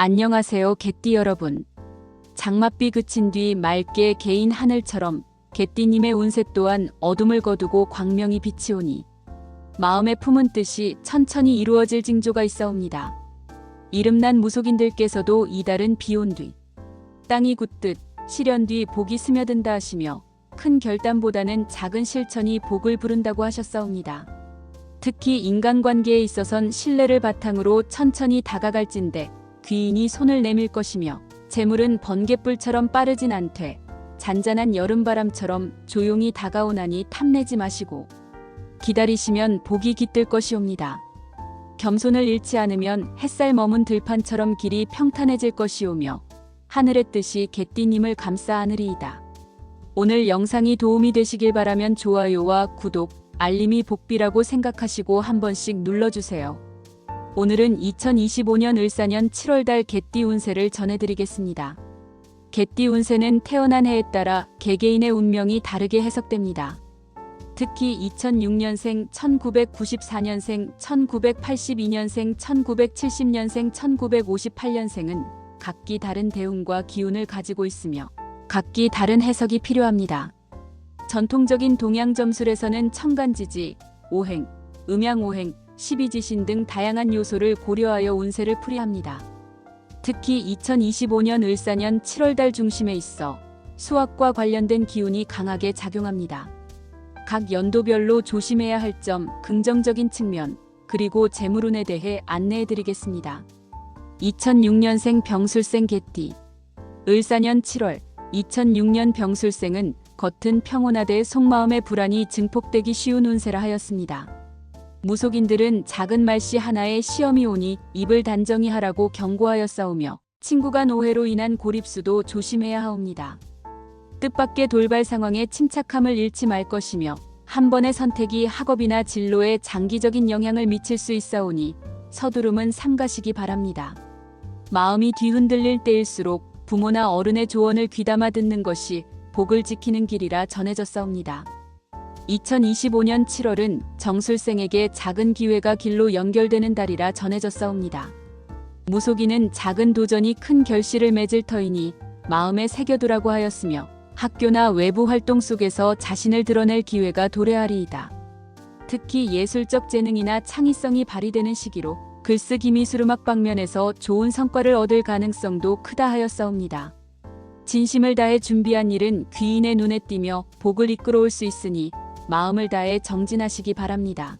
안녕하세요, 개띠 여러분. 장맛비 그친 뒤 맑게 개인 하늘처럼 개띠님의 운세 또한 어둠을 거두고 광명이 비치오니 마음에 품은 뜻이 천천히 이루어질 징조가 있사옵니다. 이름난 무속인들께서도 이달은 비온 뒤 땅이 굳듯 시련 뒤 복이 스며든다 하시며 큰 결단보다는 작은 실천이 복을 부른다고 하셨사옵니다. 특히 인간관계에 있어선 신뢰를 바탕으로 천천히 다가갈진대 귀인이 손을 내밀 것이며 재물은 번갯불처럼 빠르진 않되 잔잔한 여름바람처럼 조용히 다가오나니 탐내지 마시고 기다리시면 복이 깃들 것이옵니다. 겸손을 잃지 않으면 햇살 머문 들판처럼 길이 평탄해질 것이오며 하늘의 뜻이 개띠님을 감싸 안으리이다. 오늘 영상이 도움이 되시길 바라면 좋아요와 구독, 알림이 복비라고 생각하시고 한 번씩 눌러주세요. 오늘은 2025년 을사년 7월달 개띠 운세를 전해드리겠습니다. 개띠 운세는 태어난 해에 따라 개개인의 운명이 다르게 해석됩니다. 특히 2006년생, 1994년생, 1982년생, 1970년생, 1958년생은 각기 다른 대운과 기운을 가지고 있으며 각기 다른 해석이 필요합니다. 전통적인 동양 점술에서는 천간지지, 오행, 음양오행, 십이지신 등 다양한 요소를 고려하여 운세를 풀이합니다. 특히 2025년 을사년 7월달 중심에 있어 수학과 관련된 기운이 강하게 작용합니다. 각 연도별로 조심해야 할 점, 긍정적인 측면, 그리고 재물운에 대해 안내해드리겠습니다. 2006년생 병술생 개띠. 을사년 7월, 2006년 병술생은 겉은 평온하되 속마음의 불안이 증폭되기 쉬운 운세라 하였습니다. 무속인들은 작은 말씨 하나에 시험이 오니 입을 단정히 하라고 경고하였사오며 친구 간 오해로 인한 고립수도 조심해야 하옵니다. 뜻밖의 돌발 상황에 침착함을 잃지 말 것이며 한 번의 선택이 학업이나 진로에 장기적인 영향을 미칠 수 있사오니 서두름은 삼가시기 바랍니다. 마음이 뒤흔들릴 때일수록 부모나 어른의 조언을 귀담아 듣는 것이 복을 지키는 길이라 전해졌사옵니다. 2025년 7월은 정술생에게 작은 기회가 길로 연결되는 달이라 전해졌사옵니다. 무속인은 작은 도전이 큰 결실을 맺을 터이니 마음에 새겨두라고 하였으며 학교나 외부 활동 속에서 자신을 드러낼 기회가 도래하리이다. 특히 예술적 재능이나 창의성이 발휘되는 시기로 글쓰기 미술음악 방면에서 좋은 성과를 얻을 가능성도 크다 하였사옵니다. 진심을 다해 준비한 일은 귀인의 눈에 띄며 복을 이끌어올 수 있으니 마음을 다해 정진하시기 바랍니다.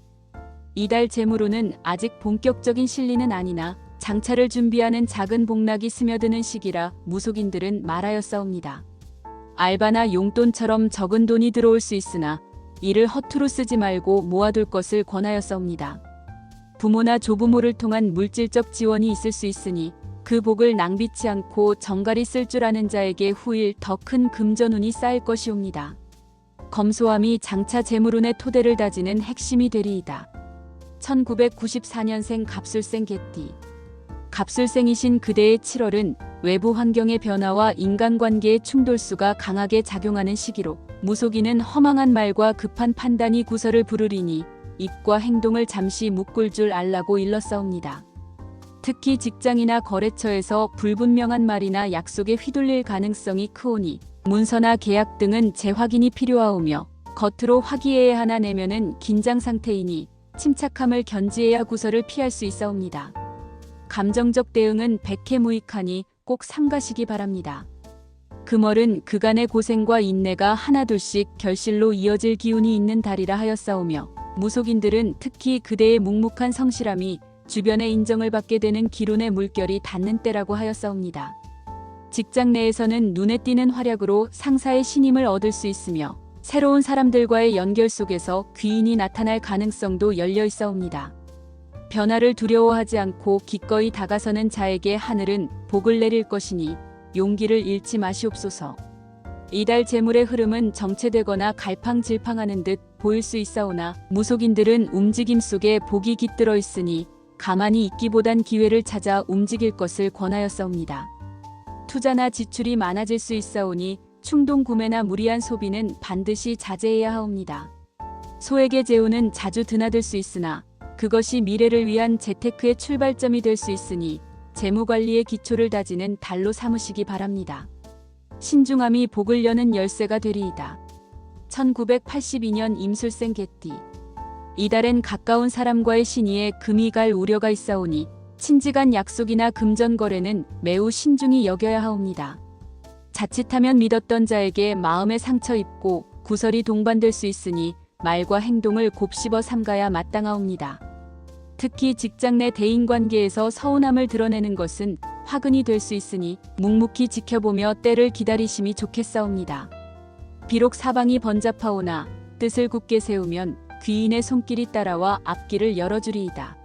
이달 재물운은 아직 본격적인 실리는 아니나 장차를 준비하는 작은 복락이 스며드는 시기라 무속인들은 말하였사옵니다. 알바나 용돈처럼 적은 돈이 들어올 수 있으나 이를 허투루 쓰지 말고 모아둘 것을 권하였사옵니다. 부모나 조부모를 통한 물질적 지원이 있을 수 있으니 그 복을 낭비치 않고 정갈히 쓸 줄 아는 자에게 후일 더 큰 금전운이 쌓일 것이옵니다. 검소함이 장차 재물운의 토대를 다지는 핵심이 되리이다. 1994년생 갑술생 개띠. 갑술생이신 그대의 7월은 외부 환경의 변화와 인간관계의 충돌수가 강하게 작용하는 시기로 무속인은 허망한 말과 급한 판단이 구설을 부르리니 입과 행동을 잠시 묶을 줄 알라고 일렀사옵니다. 특히 직장이나 거래처에서 불분명한 말이나 약속에 휘둘릴 가능성이 크오니 문서나 계약 등은 재확인이 필요하오며 겉으로 화기애애하나 내면은 긴장 상태이니 침착함을 견지해야 구설을 피할 수 있사옵니다. 감정적 대응은 백해무익하니 꼭 삼가시기 바랍니다. 금월은 그간의 고생과 인내가 하나둘씩 결실로 이어질 기운이 있는 달이라 하였사오며 무속인들은 특히 그대의 묵묵한 성실함이 주변의 인정을 받게 되는 기론의 물결이 닿는 때라고 하였사옵니다. 직장 내에서는 눈에 띄는 활약으로 상사의 신임을 얻을 수 있으며 새로운 사람들과의 연결 속에서 귀인이 나타날 가능성도 열려 있사옵니다. 변화를 두려워하지 않고 기꺼이 다가서는 자에게 하늘은 복을 내릴 것이니 용기를 잃지 마시옵소서. 이달 재물의 흐름은 정체되거나 갈팡질팡하는 듯 보일 수 있사오나 무속인들은 움직임 속에 복이 깃들어 있으니 가만히 있기보단 기회를 찾아 움직일 것을 권하였사옵니다. 투자나 지출이 많아질 수 있사오니 충동 구매나 무리한 소비는 반드시 자제해야 하옵니다. 소액의 재우는 자주 드나들 수 있으나 그것이 미래를 위한 재테크의 출발점이 될 수 있으니 재무관리의 기초를 다지는 달로 삼으시기 바랍니다. 신중함이 복을 여는 열쇠가 되리이다. 1982년 임술생 개띠. 이달엔 가까운 사람과의 신의에 금이 갈 우려가 있사오니 친지간 약속이나 금전 거래는 매우 신중히 여겨야 하옵니다. 자칫하면 믿었던 자에게 마음에 상처 입고 구설이 동반될 수 있으니 말과 행동을 곱씹어 삼가야 마땅하옵니다. 특히 직장 내 대인관계에서 서운함을 드러내는 것은 화근이 될 수 있으니 묵묵히 지켜보며 때를 기다리심이 좋겠사옵니다. 비록 사방이 번잡하오나 뜻을 굳게 세우면 귀인의 손길이 따라와 앞길을 열어주리이다.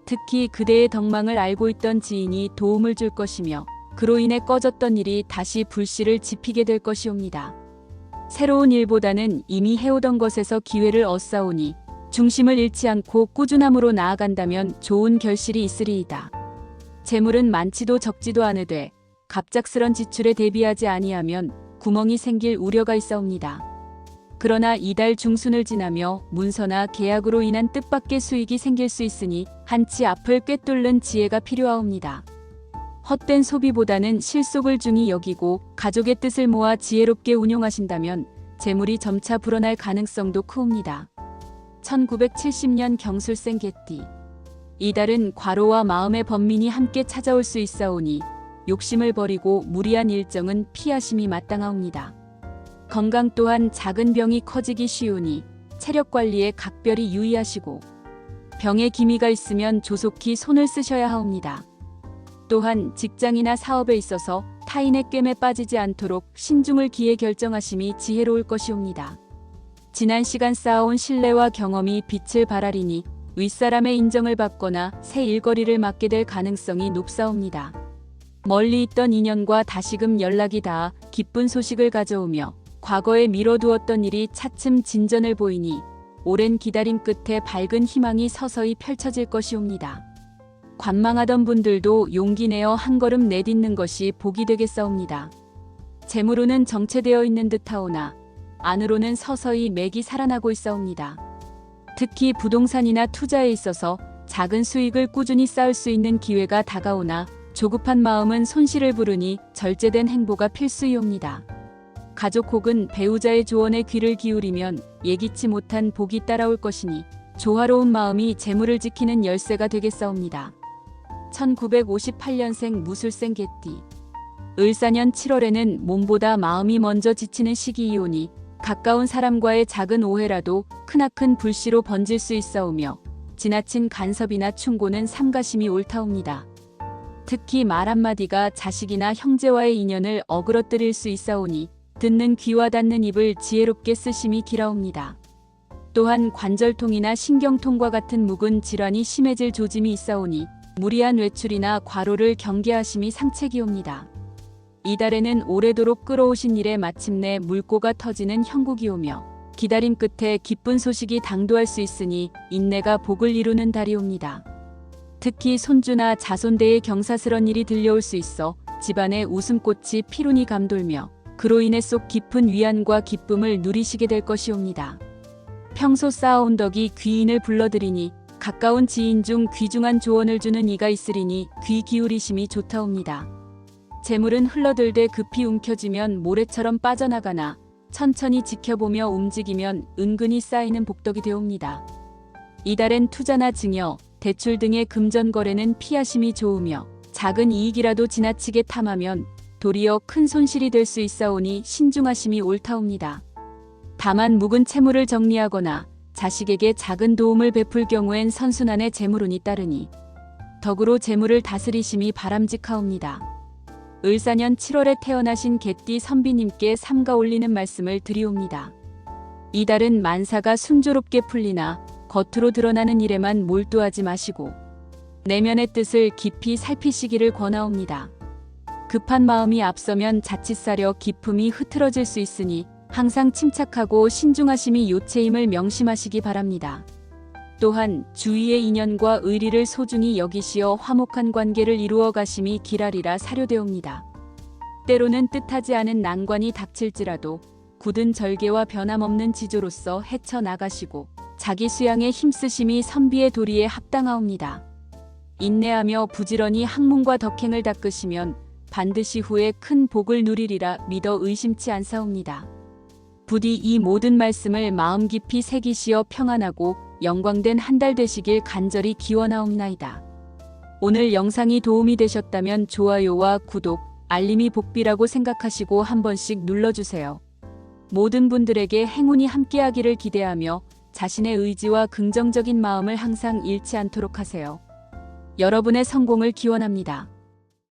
특히 그대의 덕망을 알고 있던 지인이 도움을 줄 것이며 그로 인해 꺼졌던 일이 다시 불씨를 지피게 될 것이옵니다. 새로운 일보다는 이미 해오던 것에서 기회를 얻사오니 중심을 잃지 않고 꾸준함으로 나아간다면 좋은 결실이 있으리이다. 재물은 많지도 적지도 않으되 갑작스런 지출에 대비하지 아니하면 구멍이 생길 우려가 있사옵니다. 그러나 이달 중순을 지나며 문서나 계약으로 인한 뜻밖의 수익이 생길 수 있으니 한치 앞을 꿰뚫는 지혜가 필요하옵니다. 헛된 소비보다는 실속을 중히 여기고 가족의 뜻을 모아 지혜롭게 운용하신다면 재물이 점차 불어날 가능성도 크옵니다. 1970년 경술생 개띠. 이달은 과로와 마음의 번민이 함께 찾아올 수 있사오니 욕심을 버리고 무리한 일정은 피하심이 마땅하옵니다. 건강 또한 작은 병이 커지기 쉬우니 체력 관리에 각별히 유의하시고 병에 기미가 있으면 조속히 손을 쓰셔야 하옵니다. 또한 직장이나 사업에 있어서 타인의 꿰매 빠지지 않도록 신중을 기해 결정하심이 지혜로울 것이옵니다. 지난 시간 쌓아온 신뢰와 경험이 빛을 발하리니 윗사람의 인정을 받거나 새 일거리를 맡게 될 가능성이 높사옵니다. 멀리 있던 인연과 다시금 연락이 닿아 기쁜 소식을 가져오며 과거에 미뤄두었던 일이 차츰 진전을 보이니 오랜 기다림 끝에 밝은 희망이 서서히 펼쳐질 것이옵니다. 관망하던 분들도 용기 내어 한 걸음 내딛는 것이 복이 되겠사옵니다. 재물로는 정체되어 있는 듯하오나 안으로는 서서히 맥이 살아나고 있사옵니다. 특히 부동산이나 투자에 있어서 작은 수익을 꾸준히 쌓을 수 있는 기회가 다가오나 조급한 마음은 손실을 부르니 절제된 행보가 필수이옵니다. 가족 혹은 배우자의 조언에 귀를 기울이면 예기치 못한 복이 따라올 것이니 조화로운 마음이 재물을 지키는 열쇠가 되겠사옵니다. 1958년생 무술생 개띠. 을사년 7월에는 몸보다 마음이 먼저 지치는 시기이오니 가까운 사람과의 작은 오해라도 크나큰 불씨로 번질 수 있사오며 지나친 간섭이나 충고는 삼가심이 옳다옵니다. 특히 말 한마디가 자식이나 형제와의 인연을 어그러뜨릴 수 있사오니 듣는 귀와 닿는 입을 지혜롭게 쓰심이 기라옵니다. 또한 관절통이나 신경통과 같은 묵은 질환이 심해질 조짐이 있사오니 무리한 외출이나 과로를 경계하심이 상책이옵니다. 이달에는 오래도록 끌어오신 일에 마침내 물꼬가 터지는 형국이 오며 기다림 끝에 기쁜 소식이 당도할 수 있으니 인내가 복을 이루는 달이옵니다. 특히 손주나 자손대의 경사스런 일이 들려올 수 있어 집안에 웃음꽃이 피론이 감돌며 그로 인해 속 깊은 위안과 기쁨을 누리시게 될 것이옵니다. 평소 쌓아온 덕이 귀인을 불러들이니 가까운 지인 중 귀중한 조언을 주는 이가 있으리니 귀 기울이심이 좋다옵니다. 재물은 흘러들되 급히 움켜쥐면 모래처럼 빠져나가나 천천히 지켜보며 움직이면 은근히 쌓이는 복덕이 되옵니다. 이달엔 투자나 증여, 대출 등의 금전 거래는 피하심이 좋으며 작은 이익이라도 지나치게 탐하면 도리어 큰 손실이 될 수 있사오니 신중하심이 옳다옵니다. 다만 묵은 채무를 정리하거나 자식에게 작은 도움을 베풀 경우엔 선순환의 재물운이 따르니 덕으로 재물을 다스리심이 바람직하옵니다. 을사년 7월에 태어나신 개띠 선비님께 삼가 올리는 말씀을 드리옵니다. 이달은 만사가 순조롭게 풀리나 겉으로 드러나는 일에만 몰두하지 마시고 내면의 뜻을 깊이 살피시기를 권하옵니다. 급한 마음이 앞서면 자칫 사려 기품이 흐트러질 수 있으니 항상 침착하고 신중하심이 요체임을 명심하시기 바랍니다. 또한 주위의 인연과 의리를 소중히 여기시어 화목한 관계를 이루어 가심이 기라리라 사료되옵니다. 때로는 뜻하지 않은 난관이 닥칠지라도 굳은 절개와 변함없는 지조로서 헤쳐나가시고 자기 수양에 힘쓰심이 선비의 도리에 합당하옵니다. 인내하며 부지런히 학문과 덕행을 닦으시면 반드시 후에 큰 복을 누리리라 믿어 의심치 않사옵니다. 부디 이 모든 말씀을 마음 깊이 새기시어 평안하고 영광된 한 달 되시길 간절히 기원하옵나이다. 오늘 영상이 도움이 되셨다면 좋아요와 구독, 알림이 복비라고 생각하시고 한 번씩 눌러주세요. 모든 분들에게 행운이 함께하기를 기대하며 자신의 의지와 긍정적인 마음을 항상 잃지 않도록 하세요. 여러분의 성공을 기원합니다.